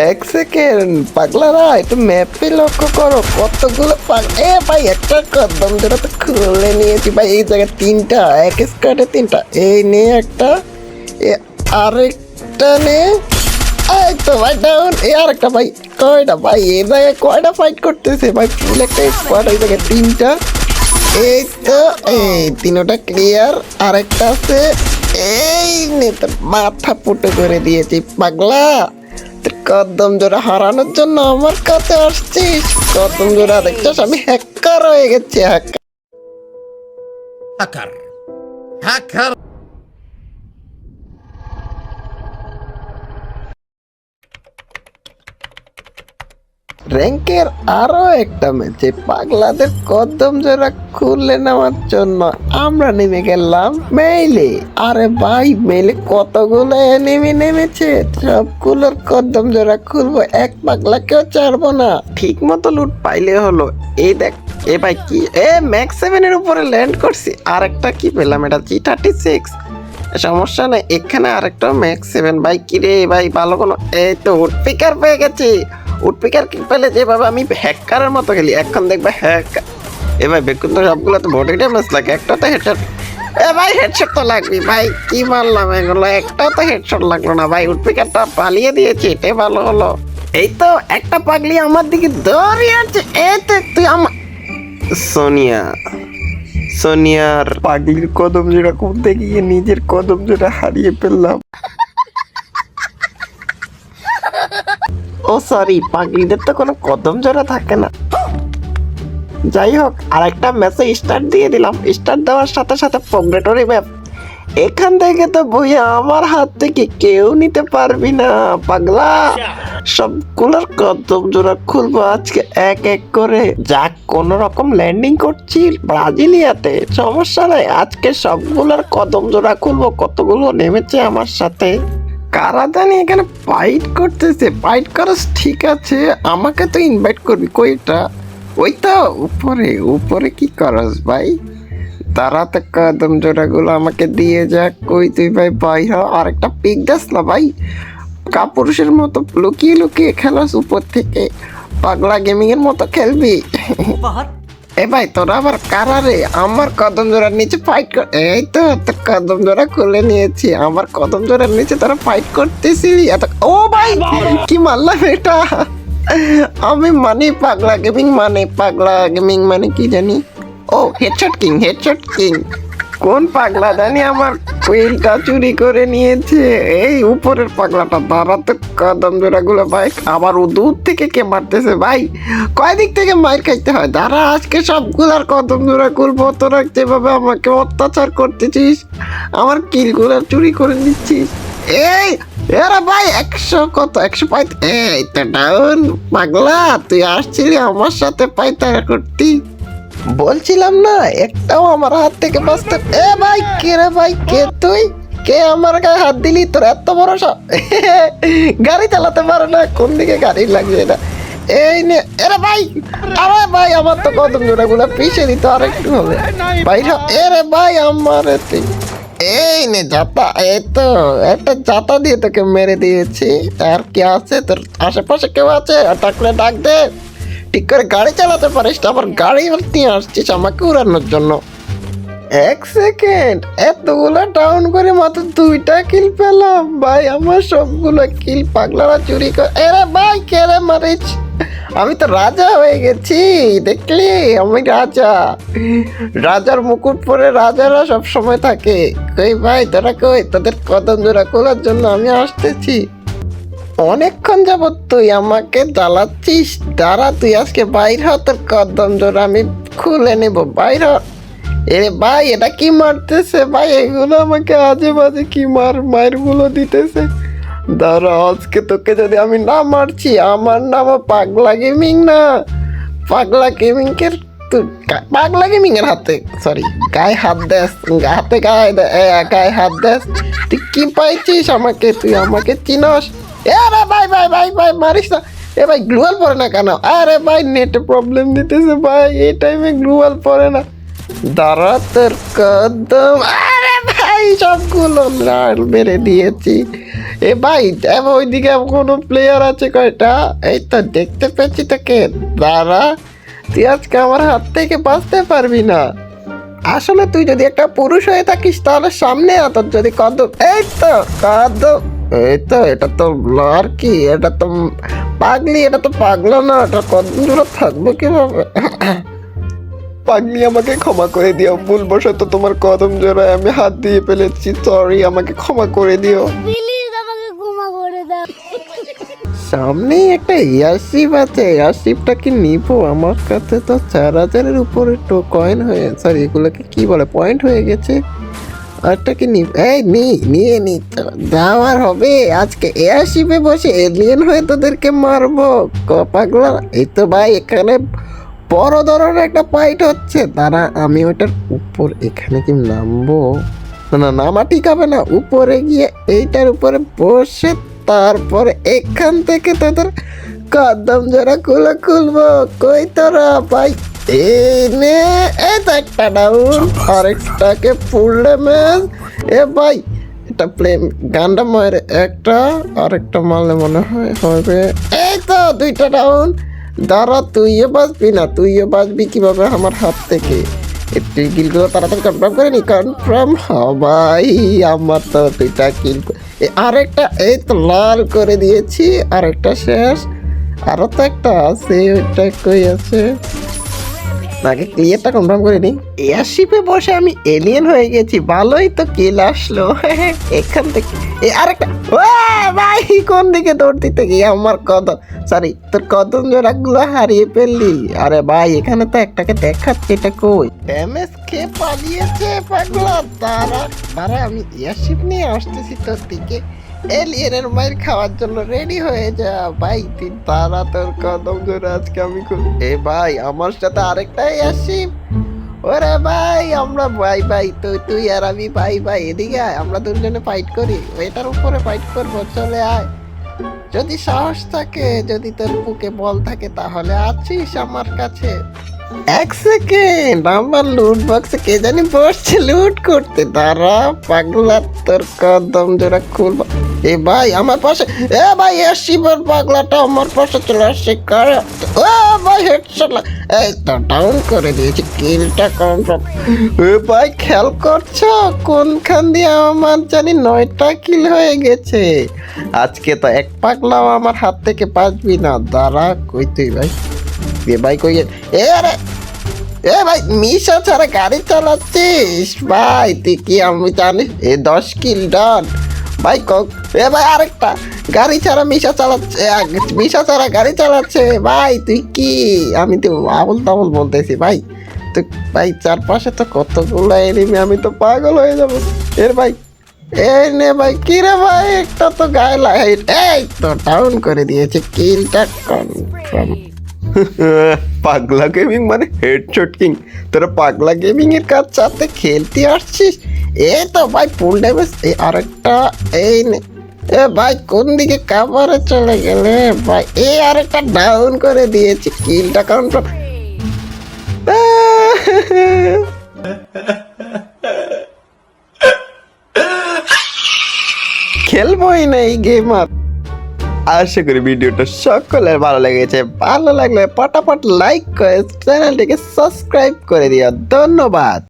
এক সেকেন্ড পাগলারা, একটু ম্যাপে লক্ষ্য করো কতগুলো ভাই একটা কদম যেটা তো খুলে নিয়েছি ভাই। এই জায়গায় তিনটা, এক স্কোয়াডে তিনটা। এই নে একটা, আরেকটা নে, এই তো ভাই ডাউন। এই আরেকটা ভাই, কয়টা ভাই এই জায়গায় কয়টা ফাইট করতেছে ভাই? ফুল একটা স্কোয়াড, এই জায়গায় তিনটা। এই তো এই তিনটা ক্লিয়ার। আরেকটা আছে, এই নে তোর মাথা ফুটো করে দিয়েছি পাগলা। কদম জোড়া হারানোর জন্য আমার কাছে আসছিস? কদম জোড়া দেখছিস আমি হ্যাকার হয়ে গেছি। হ্যাকার হ্যাকার র্যাঙ্কের আরো একটা ম্যাচে পাগলাদের কদম জোড়া খুলে নেওয়ার জন্য আমরা নেমে গেলাম মেইলে। আরে ভাই মেইলে কতগুলো এনিমি নেমেছে, সবগুলোর কদম জোড়া খুলবো, এক পাগলাকেও ছাড়বো না। ঠিক মতো লুট পাইলে হলো। এই দেখ এ ভাই কি, ম্যাক্স 7 এর উপরে ল্যান্ড করছি। আর একটা কি পেলাম, এটা G36। সমস্যা নেই, এখানে আরেকটা ম্যাক্স 7। ভাই কিরে ভাই ভালো কোনো, এই তো উডপিকার পেয়ে গেছি। উডপিকার কি পেলে যেভাবে আমি হ্যাকারের মতো খেলি, এখন দেখবে হ্যাক। এ ভাই বেকুন তো সবগুলো তো বডি ড্যামেজ লাগে, একটা তো হেডশট। এ ভাই হেডশট তো লাগবে ভাই, কি মারলাম এগুলো, একটাও তো হেডশট লাগলো না ভাই। উডপিকারটা পালিয়ে দিয়েছি, এটাই ভালো হলো। এই তো একটা পাগলি আমার দিকে দৌড়িয়ে আছে। এই তো তুই আমার সোনিয়ার পাগলির কদম জোড়া করতে গিয়ে নিজের কদম জোড়া হারিয়ে ফেললাম। ও সরি, পাগলিদের তো কোনো কদম জোড়া থাকে না। যাই হোক, আরেকটা ম্যাচে স্টার্ট দিয়ে দিলাম। স্টার্ট দেওয়ার সাথে সাথে প্রোগ্রেটরি ম্যাপ। এখান থেকে তো বইয়া আমার হাত থেকে কেউ নিতে পারবি না পাগলা। সবগুলোর কদম জোড়া খুলবো আজকে এক এক করে। যাক কোন রকম ল্যান্ডিং করছি ব্রাজিলিয়াতে, সমস্যা নাই। আজকে সবগুলোর কদম জোড়া খুলবো। কতগুলো নেমেছে আমার সাথে, কারা জানি এখানে ফাইট করতেছে। ফাইট করস ঠিক আছে, আমাকে তো ইনভাইট করবি। কইটা ওই তো উপরে উপরে কি করস ভাই? তারা তো কদম জোড়াগুলো আমাকে দিয়ে যাক। কই তুই ভাই ভাই হ, আর একটা পিক দাস না ভাই। কাপুরুষের মতো লুকিয়ে লুকিয়ে খেলাস উপর থেকে, পাগলা গেমিং এর মতো খেলবি? এ ভাই তোরা আবার কারা রে? আমার কদম জোড়ার নিচে ফাইট কর। এই তো তোর কদম জোড়া খুলে নিয়েছি, আমার কদম জোড়ার নিচে তোরা ফাইট করতেছিলি এত। ও ভাই কি মারলাম এটা? আমি মানে পাগলা গেমিং, মানে কি জানি। ও হেডশট কিং। কোন পাগলা জানি আমার কুইলটা চুরি করে নিয়েছে। এই উপরের পাগলাটা দ্বারা তো কদম জোড়াগুলো ভাই। আবার ও দূর থেকে কে মারতেছে ভাই? কয় দিক থেকে মার খাইতে হয়? দাঁড়া আজকে সবগুলার কদম জোড়া খুলবো। তোরা যেভাবে আমাকে অত্যাচার করতেছিস, আমার কিলগুলো চুরি করে নিচ্ছিস। এই এরা ভাই 100 কত 105। এই তো ডাউন পাগলা, তুই আসছিলি আমার সাথে পাইতারা করতি? বলছিলাম না একটাও আমার হাত থেকে বাঁচতে। এ ভাই কে রে ভাই, কে তুই? কে আমার গায়ে হাত দিলি? তোর এত বড় গাড়ি চালাতে পারে না, কোন দিকে গাড়ি লাগবে এটা? এই নে এরে ভাই, আরে ভাই আমার তো কদম জোড়া গুলা পিছিয়ে দিত আর একটু হবে ভাই। এরে ভাই আমার এই নে জাতা। এই তো একটা জাতা দিয়ে তোকে মেরে দিয়েছি। আর কি আছে তোর আশেপাশে? কেউ আছে? থাকলে ডাক দে। ঠিক করে গাড়ি চালাতে পারিস না, আবার গাড়ি নিয়ে আসছিস আমাকে উড়ানোর জন্য। এক সেকেন্ড, এতগুলো ডাউন করে মাত্র 2টা কিল পেলাম ভাই। আমার সবগুলো কিল পাগলারা চুরি করে। এরে ভাই কেড়ে মারিস? আমি তো রাজা হয়ে গেছি, দেখলি? আমি রাজার মুকুট পরে রাজারা সব সময় থাকে। কই ভাই তোরা কই? তোদের কদম জোড়া খোলার জন্য আমি আসতেছি। অনেকক্ষণ যাবত তুই আমাকে জ্বালাচ্ছিস। দাঁড়া তুই আজকে বাইর হ, তোর কদম জোড়া আমি খুলে নেব। বাইর হ। এরে ভাই এটা কি মারতেছে ভাই? এগুলো আমাকে আজে বাজে কি মারগুলো দিতেছে। দাঁড়া আজকে তোকে যদি আমি না মারছি, আমার নাম পাগলা গেমিং না, পাগলা গেমিং এর পাগলা গেমিং এর হাতে সরি গায়ে হাত দেস, গায়ে হাত দেস। তুই কি পাইছিস আমাকে? তুই আমাকে চিনস? আরে ভাই ভাই ভাই ভাই মারিস না। এ ভাই গ্লুয়াল পরে না কেন? আরে ভাই নেটে প্রবলেম দিতেছে ভাই, এই টাইমে গ্লুয়াল পরে না। দাঁড়া তোর কদম। আরে ভাই সবগুলো লাল মেরে দিয়েছি। এ ভাই দেব ওইদিকে কোনো প্লেয়ার আছে কয়টা? এই তো দেখতে পেয়েছি তোকে। দাঁড়া, তুই আজকে আমার হাত থেকে বাঁচতে পারবি না। আসলে তুই যদি একটা পুরুষ হয়ে থাকিস তাহলে সামনে আ, তোর যদি কদম, এই তো কদম, এই তো এটা তো আর কি, এটা তো পাগলি, এটা তো পাগলা না, এটা কদম জোড়া থাকবো কিভাবে? পাগলি আমাকে ক্ষমা করে দিও, ভুলবশত তোমার কদম জোড়ায় আমি হাত দিয়ে ফেলেছি, সরি, আমাকে ক্ষমা করে দিও। প্লিজ আমাকে ক্ষমা করে দাও। সামনেই একটা এয়ারশিপ আছে, এয়ারশিপটা কি নিবো? আমার কাছে তো 4,000-এর উপরে তো কয়েন হয়ে, সরি এগুলোকে কি বলে, পয়েন্ট হয়ে গেছে। আরটা কি নিব? এই নিয়ে নি, যাওয়ার হবে আজকে এয়ারশিপে বসে এলিয়েন হয়ে তোদেরকে মারবো পাগলা। এই তো ভাই এখানে বড় ধরনের একটা ফাইট হচ্ছে, তারা আমি ওটার উপর, এখানে কি নামবো? না নামা ঠিক হবে না, উপরে গিয়ে এইটার উপরে বসে তারপরে এখান থেকে তোদের কদম জোড়া খুলবো। কই তোরা ভাই? এই নে, এই তো একটা ডাউন, আরেকটাকে ফুল ড্যামেজ। এ ভাই এটা প্লেন গান্ডা মারে, একটা আরেকটা মারলে মনে হয় হবে। এই তো 2টা ডাউন। দাঁড়া, তুইও বাঁচবি না, তুইও বাঁচবি কিভাবে আমার হাত থেকে? তুই কিলগুলো তাড়াতাড়ি কনফার্ম করে নি, কনফার্ম ভাই। আমার তো 2টা কিল, আরেকটা এই তো লাল করে দিয়েছি, আরেকটা শেষ। আরো তো একটা আছে, ওইটা কই আছে? আগে ক্লিয়ারটা কনফার্ম করে নি। এয়ারশিপে বসে আমি এলিয়েন হয়ে গেছি, ভালোই তো কিল আসলো। এখান থেকে আরেকটা, ভাই কোন দিকে দৌড় দিতে গিয়ে আমার কদম, সরি তোর কদম জোড়াগুলো হারিয়ে ফেললি। আরে ভাই এখানে তো একটাকে দেখাচ্ছে, এটা কই? ড্যামেজ খেয়ে পালিয়েছে পাগলা। তারা আমি এয়ারশিপ নিয়ে আসতেছি তোর দিকে, এলিয়েনের মাইর খাওয়ার জন্য রেডি হয়ে যা ভাই। তুই তারা, তোর কদম জোড়া আজকে আমি এ ভাই আমার সাথে আরেকটাই আসি। ওরে ভাই আমরা ভাই তুই আর আমি ভাই এদিকে আয়, আমরা দুজনে ফাইট করি, এটার উপরে ফাইট করবো, চলে আয়। যদি সাহস থাকে, যদি তোর বুকে বল থাকে তাহলে আছিস আমার কাছে। 1 সেকেন্ড, আমার লুট বক্সে কে জানি বসছে লুট করতে, দাঁড়া পাগলা তোর কদম জোড়া খুলবো। এ ভাই আমার পাশে, এ ভাই শিবর পাগলাটা আমার পাশে চলে আসছে, ও ভাই হেডশট, এই তো ডাউন করে দিয়েছি, কিলটা কনফার্ম। এ ভাই খেয়াল করছো কোনখান দিয়ে আমার জানি 9টা কিল হয়ে গেছে। আজকে তো এক পাগলাও আমার হাত থেকে বাঁচবি না। দাঁড়া, কই তুই ভাই? এ ভাই কই? এ ভাই মিশা ছাড়া গাড়ি চালাচ্ছিস ভাই? তুই কি আমি জানি? 10 কিল ডান ভাই। এ ভাই আরেকটা গাড়ি ছাড়া মিশা চালাচ্ছে, মিশা ছাড়া গাড়ি চালাচ্ছে ভাই। তুই কি, আমি তো আবল তাবল বলতেছি ভাই। তো ভাই চারপাশে তো কতগুলো এনিমি, আমি তো পাগল হয়ে যাবো। এর ভাই এই নে ভাই, কি রে ভাই, একটা তো গায়ে লাগে, এই তো ডাউন করে দিয়েছে, কিলটা কনফার্ম। পাগলা গেমিং মানে হেডশট কিং। তোরা পাগলা গেমিং এর কাজ সাথে খেলতে আসছিস? এই তো ভাই ফুল ড্যামেজ, এই আরেকটা, এই নে। এ ভাই কোন দিকে কাভারে চলে গেলে ভাই? এই আরেকটা ডাউন করে দিয়েছি, কিলটা কনফার্ম। খেলবোই না এই গেম আর। আশা করি ভিডিওটা সকলের ভালো লেগেছে, ভালো লাগলে পটাপট লাইক করে চ্যানেলটিকে সাবস্ক্রাইব করে দিও। ধন্যবাদ।